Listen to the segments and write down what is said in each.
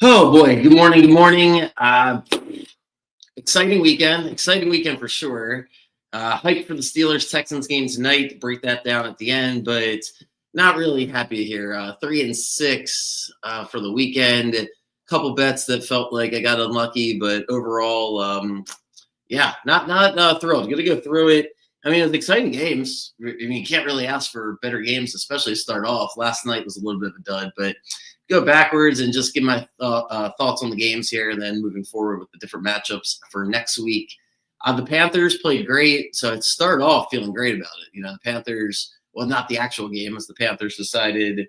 Oh boy, good morning, good morning. Exciting weekend for sure. Hype for the Steelers Texans game tonight. Break that down at the end, but not really happy here. 3-6 for the weekend. A couple bets that felt like I got unlucky, but overall, yeah, not thrilled. Gonna go through it. I mean, it was exciting games. I mean, you can't really ask for better games, especially to start off. Last night was a little bit of a dud, but go backwards and just give my thoughts on the games here, and then moving forward with the different matchups for next week. The Panthers played great, so I'd start off feeling great about it. You know, the Panthers, well, not the actual game, as the Panthers decided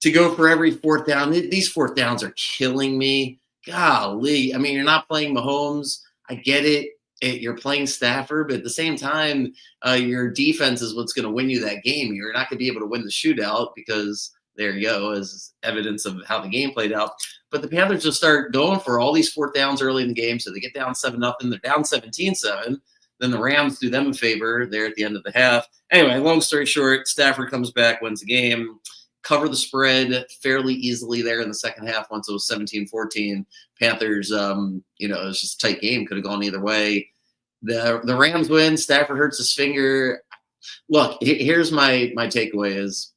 to go for every fourth down. These fourth downs are killing me. Golly. I mean, you're not playing Mahomes. I get it. You're playing Stafford, but at the same time, your defense is what's going to win you that game. You're not going to be able to win the shootout because there you go, as evidence of how the game played out. But the Panthers just start going for all these fourth downs early in the game, so they get down 7-0. They're down 17-7. Then the Rams do them a favor there at the end of the half. Anyway, long story short, Stafford comes back, wins the game, cover the spread fairly easily there in the second half once it was 17-14. Panthers, it was just a tight game. Could have gone either way. The Rams win. Stafford hurts his finger. Look, here's my takeaway is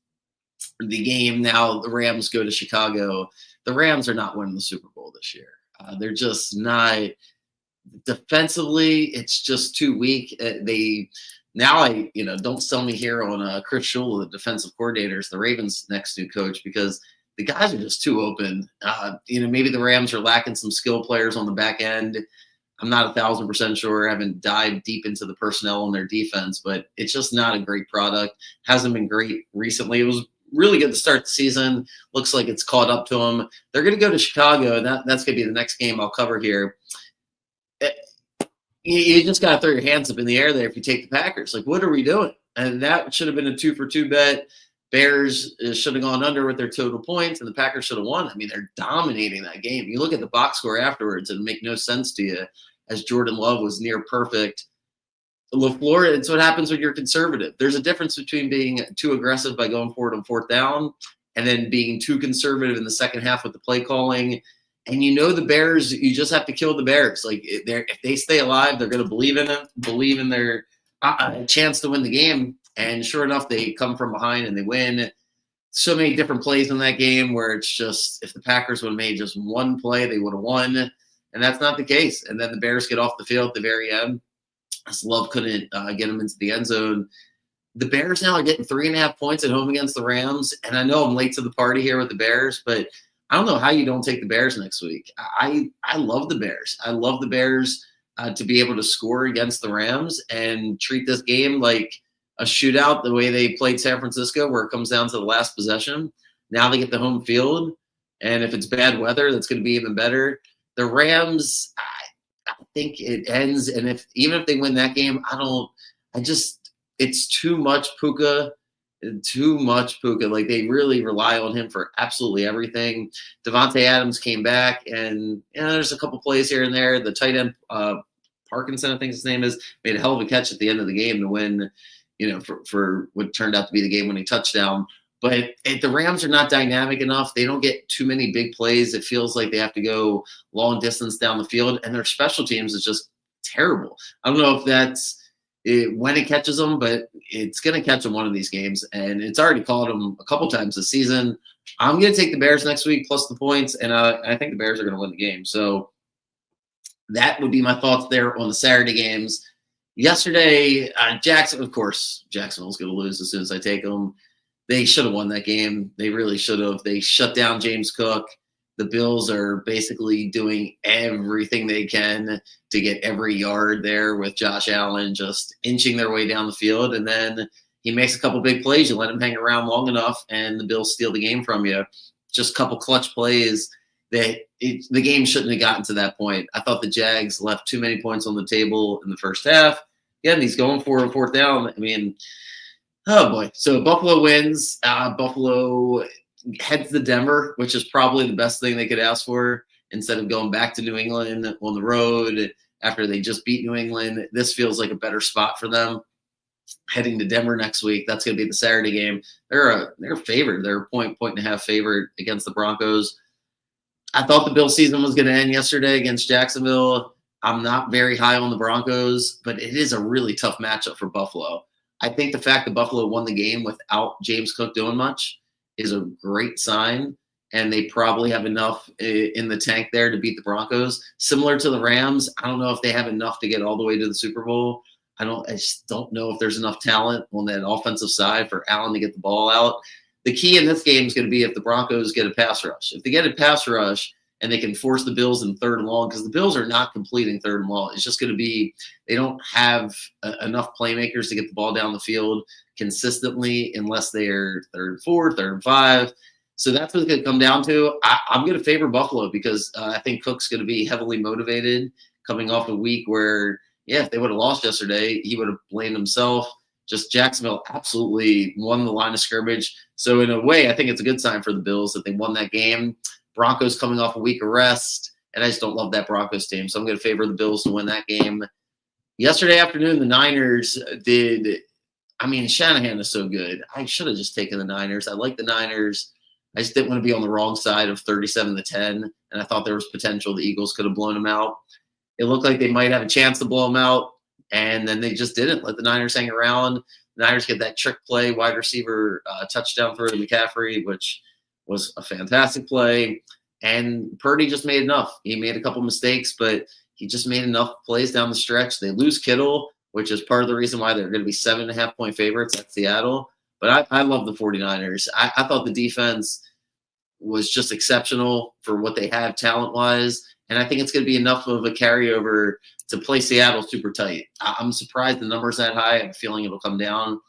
the game now. The Rams go to Chicago. The Rams are not winning the Super Bowl this year. They're just not defensively. It's just too weak. Don't sell me here on Chris Schul, the defensive coordinators, the Ravens' next new coach, because the guys are just too open. Maybe the Rams are lacking some skill players on the back end. I'm not 1,000% sure. I haven't dived deep into the personnel on their defense, but it's just not a great product. Hasn't been great recently. It was really good to start the season. Looks like it's caught up to them. They're going to go to Chicago, and that's going to be the next game I'll cover here. You just got to throw your hands up in the air there if you take the Packers. Like, what are we doing? And that should have been a 2-for-2 bet. Bears should have gone under with their total points, and the Packers should have won. I mean, they're dominating that game. You look at the box score afterwards, and it make no sense to you, as Jordan Love was near perfect. LaFleur, it's what happens when you're conservative. There's a difference between being too aggressive by going forward on fourth down and then being too conservative in the second half with the play calling. And the Bears, you just have to kill the Bears. Like, if they stay alive, they're going to believe in it, believe in their chance to win the game. And sure enough, they come from behind and they win. So many different plays in that game where it's just, if the Packers would have made just one play, they would have won. And that's not the case. And then the Bears get off the field at the very end. As Love couldn't get them into the end zone. The Bears now are getting 3.5 points at home against the Rams. And I know I'm late to the party here with the Bears, but I don't know how you don't take the Bears next week. I love the Bears. I love the Bears to be able to score against the Rams and treat this game like a shootout the way they played San Francisco, where it comes down to the last possession. Now they get the home field, and if it's bad weather, that's going to be even better. The Rams, I think it ends, and even if they win that game, it's too much Puka. Like, they really rely on him for absolutely everything. Devontae Adams came back, and there's a couple plays here and there. The tight end, Parkinson, I think his name is, made a hell of a catch at the end of the game to win, for what turned out to be the game-winning touchdown. But the Rams are not dynamic enough. They don't get too many big plays. It feels like they have to go long distance down the field, and their special teams is just terrible. I don't know if that's when it catches them, but it's going to catch them one of these games, and it's already caught them a couple times this season. I'm going to take the Bears next week plus the points, and I think the Bears are going to win the game. So that would be my thoughts there on the Saturday games. Yesterday, Jacksonville's going to lose as soon as I take them. They should have won that game. They really should have. They shut down James Cook. The Bills are basically doing everything they can to get every yard there with Josh Allen just inching their way down the field. And then he makes a couple big plays. You let him hang around long enough, and the Bills steal the game from you. Just a couple clutch plays. The game shouldn't have gotten to that point. I thought the Jags left too many points on the table in the first half. Again, he's going for a fourth down. I mean, oh boy. So Buffalo wins. Buffalo heads to Denver, which is probably the best thing they could ask for instead of going back to New England on the road after they just beat New England. This feels like a better spot for them. heading to Denver next week. That's going to be the Saturday game. They're favored. They're a point and a half favorite against the Broncos. I thought the Bill season was going to end yesterday against Jacksonville. I'm not very high on the Broncos, but it is a really tough matchup for Buffalo. I think the fact that Buffalo won the game without James Cook doing much is a great sign, and they probably have enough in the tank there to beat the Broncos. Similar to the Rams, I don't know if they have enough to get all the way to the Super Bowl. I just don't know if there's enough talent on that offensive side for Allen to get the ball out. The key in this game is going to be if the Broncos get a pass rush. If they get a pass rush and they can force the Bills in third and long, because the Bills are not completing third and long. It's just going to be they don't have enough playmakers to get the ball down the field consistently unless they are third and 4, third and 5. So that's what it's going to come down to. I'm going to favor Buffalo because I think Cook's going to be heavily motivated coming off a week where, yeah, if they would have lost yesterday, he would have blamed himself. Just Jacksonville absolutely won the line of scrimmage. So in a way, I think it's a good sign for the Bills that they won that game. Broncos coming off a week of rest, and I just don't love that Broncos team. So I'm going to favor the Bills to win that game. Yesterday afternoon, the Niners Shanahan is so good. I should have just taken the Niners. I like the Niners. I just didn't want to be on the wrong side of 37-10, and I thought there was potential the Eagles could have blown them out. It looked like they might have a chance to blow them out, and then they just didn't let the Niners hang around. The Niners get that trick play, wide receiver touchdown throw to McCaffrey, which was a fantastic play. And Purdy just made enough. He made a couple mistakes, but he just made enough plays down the stretch. They lose Kittle, which is part of the reason why they're going to be 7.5-point favorites at Seattle. But I love the 49ers. I thought the defense was just exceptional for what they have talent-wise. And I think it's going to be enough of a carryover to play Seattle super tight. I'm surprised the number's that high. I have a feeling it'll come down.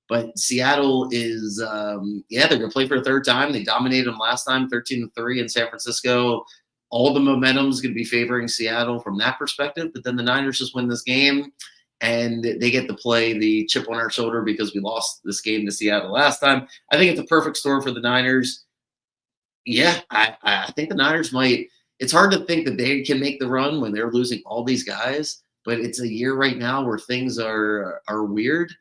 But Seattle is, they're going to play for a third time. They dominated them last time, 13-3 in San Francisco. All the momentum is going to be favoring Seattle from that perspective. But then the Niners just win this game, and they get to play the chip on our shoulder because we lost this game to Seattle last time. I think it's a perfect storm for the Niners. Yeah, I think the Niners might. It's hard to think that they can make the run when they're losing all these guys, but it's a year right now where things are weird.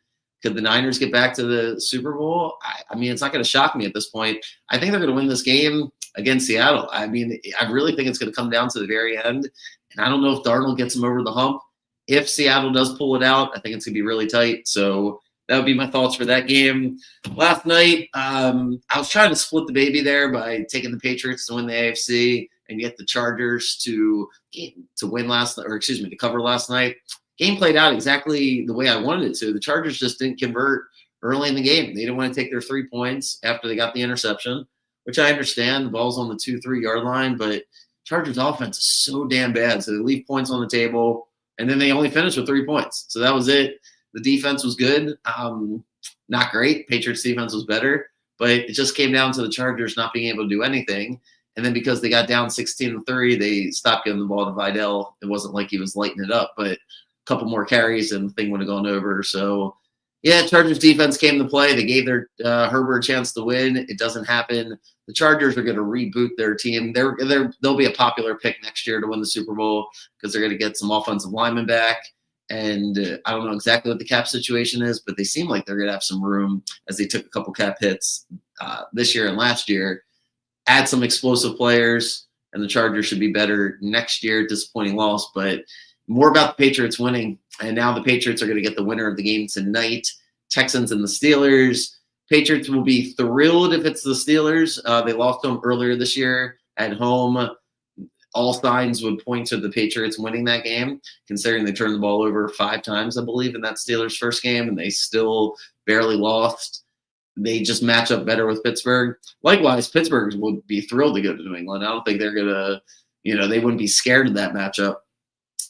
Could the Niners get back to the Super Bowl? I mean, it's not going to shock me at this point. I think they're going to win this game against Seattle. I mean, I really think it's going to come down to the very end, and I don't know if Darnold gets them over the hump. If Seattle does pull it out, I think it's going to be really tight. So that would be my thoughts for that game. Last night, I was trying to split the baby there by taking the Patriots to win the AFC and get the Chargers to win to cover last night. Game played out exactly the way I wanted it to. The Chargers just didn't convert early in the game. They didn't want to take their 3 points after they got the interception, which I understand. The ball's on the 2-3 yard line, but Chargers offense is so damn bad. So they leave points on the table, and then they only finish with 3 points. So that was it. The defense was good. Not great. Patriots defense was better, but it just came down to the Chargers not being able to do anything. And then because they got down 16-3, they stopped giving the ball to Vidal. It wasn't like he was lighting it up, but a couple more carries and the thing would have gone over. So, yeah, Chargers defense came to play. They gave their Herbert a chance to win. It doesn't happen. The Chargers are going to reboot their team. They'll be a popular pick next year to win the Super Bowl because they're going to get some offensive linemen back. And I don't know exactly what the cap situation is, but they seem like they're going to have some room as they took a couple cap hits this year and last year. Add some explosive players, and the Chargers should be better next year. Disappointing loss, but more about the Patriots winning. And now the Patriots are going to get the winner of the game tonight. Texans and the Steelers. Patriots will be thrilled if it's the Steelers. They lost to them earlier this year at home. All signs would point to the Patriots winning that game, considering they turned the ball over 5 times, I believe, in that Steelers first game, and they still barely lost. They just match up better with Pittsburgh. Likewise, Pittsburgh would be thrilled to go to New England. I don't think they're going to, they wouldn't be scared of that matchup.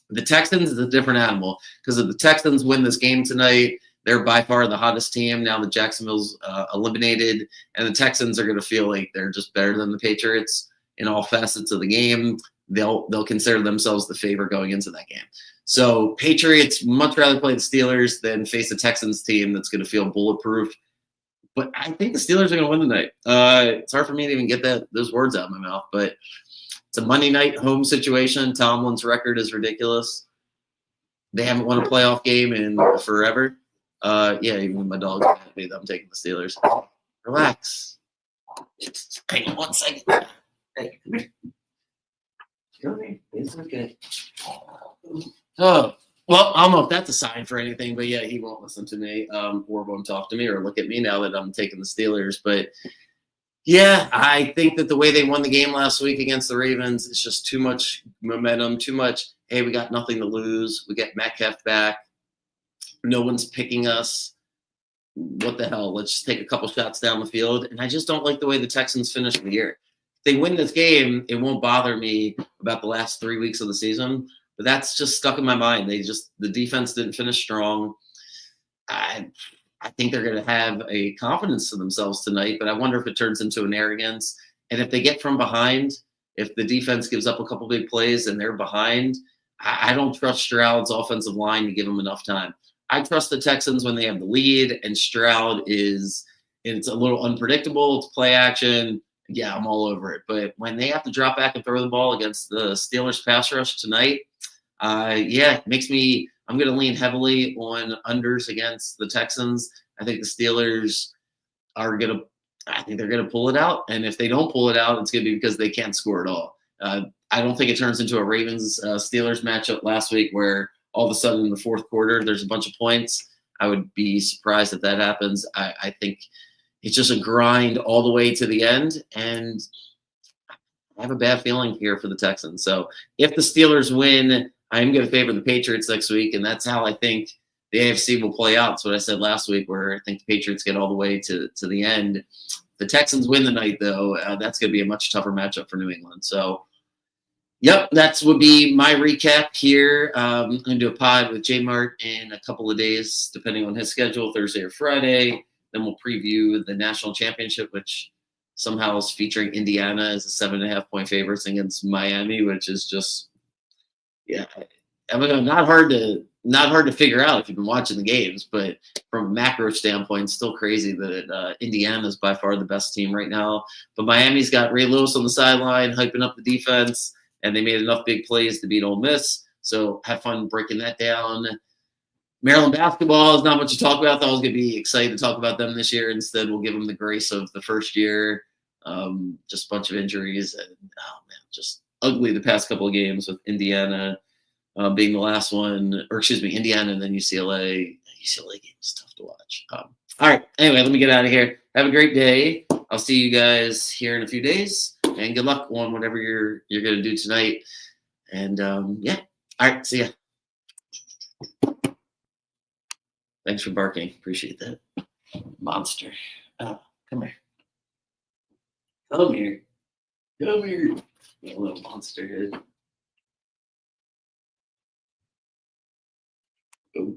The Texans is a different animal because if the Texans win this game tonight, they're by far the hottest team now that Jacksonville's eliminated, and the Texans are going to feel like they're just better than the Patriots in all facets of the game. They'll consider themselves the favorite going into that game. So Patriots much rather play the Steelers than face a Texans team that's going to feel bulletproof. But I think the Steelers are going to win tonight. It's hard for me to even get those words out of my mouth, but it's a Monday night home situation. Tomlin's record is ridiculous. They haven't won a playoff game in forever. Yeah, even my dog's mad at me that I'm taking the Steelers. Relax. Just hang on 1 second. Hey, come here. Come here. It's okay. Oh, well, I don't know if that's a sign for anything, but yeah, he won't listen to me, or won't talk to me or look at me now that I'm taking the Steelers. But yeah, I think that the way they won the game last week against the Ravens is just too much momentum, too much. Hey, we got nothing to lose. We get Metcalf back. No one's picking us. What the hell? Let's just take a couple shots down the field. And I just don't like the way the Texans finished the year. If they win this game, it won't bother me about the last 3 weeks of the season. But that's just stuck in my mind. The defense didn't finish strong. I think they're going to have a confidence to themselves tonight, but I wonder if it turns into an arrogance. And if they get from behind, if the defense gives up a couple big plays and they're behind, I don't trust Stroud's offensive line to give them enough time. I trust the Texans when they have the lead, and Stroud it's a little unpredictable. It's play action. Yeah, I'm all over it. But when they have to drop back and throw the ball against the Steelers pass rush tonight, it makes me – I'm going to lean heavily on unders against the Texans. I think the Steelers they're going to pull it out. And if they don't pull it out, it's going to be because they can't score at all. I don't think it turns into a Ravens-Steelers matchup last week where all of a sudden in the fourth quarter there's a bunch of points. I would be surprised if that happens. I think it's just a grind all the way to the end. And I have a bad feeling here for the Texans. So if the Steelers win, I'm going to favor the Patriots next week, and that's how I think the AFC will play out. That's what I said last week, where I think the Patriots get all the way to the end. The Texans win the night, though. That's going to be a much tougher matchup for New England. So, yep, that would be my recap here. I'm going to do a pod with J Mart in a couple of days, depending on his schedule, Thursday or Friday. Then we'll preview the national championship, which somehow is featuring Indiana as a 7.5-point favorites against Miami, which is just – yeah, I mean, not hard to figure out if you've been watching the games, but from a macro standpoint, it's still crazy that Indiana is by far the best team right now. But Miami's got Ray Lewis on the sideline, hyping up the defense, and they made enough big plays to beat Ole Miss. So have fun breaking that down. Maryland basketball is not much to talk about. I thought I was going to be excited to talk about them this year. Instead, we'll give them the grace of the first year. Just a bunch of injuries, and just ugly the past couple of games with Indiana being the last one, or excuse me, Indiana and then UCLA. UCLA game is tough to watch. All right. Anyway, let me get out of here. Have a great day. I'll see you guys here in a few days, and good luck on whatever you're going to do tonight. And all right. See ya. Thanks for barking. Appreciate that. Monster. Oh, come here. Come here. Come here. You little monster head. Oh.